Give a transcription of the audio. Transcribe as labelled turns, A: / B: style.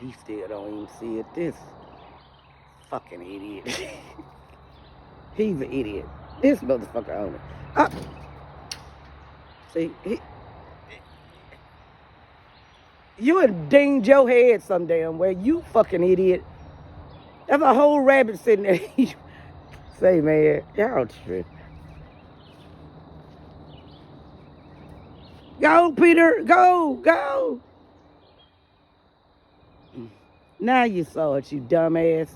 A: He still don't even see it. This fucking idiot. He's an idiot. This motherfucker owner. See, you would dinged your head some damn way. You fucking idiot. There's a whole rabbit sitting there. Say, man, y'all tripping. Go, Peter. Go. Now you saw it, you dumbass.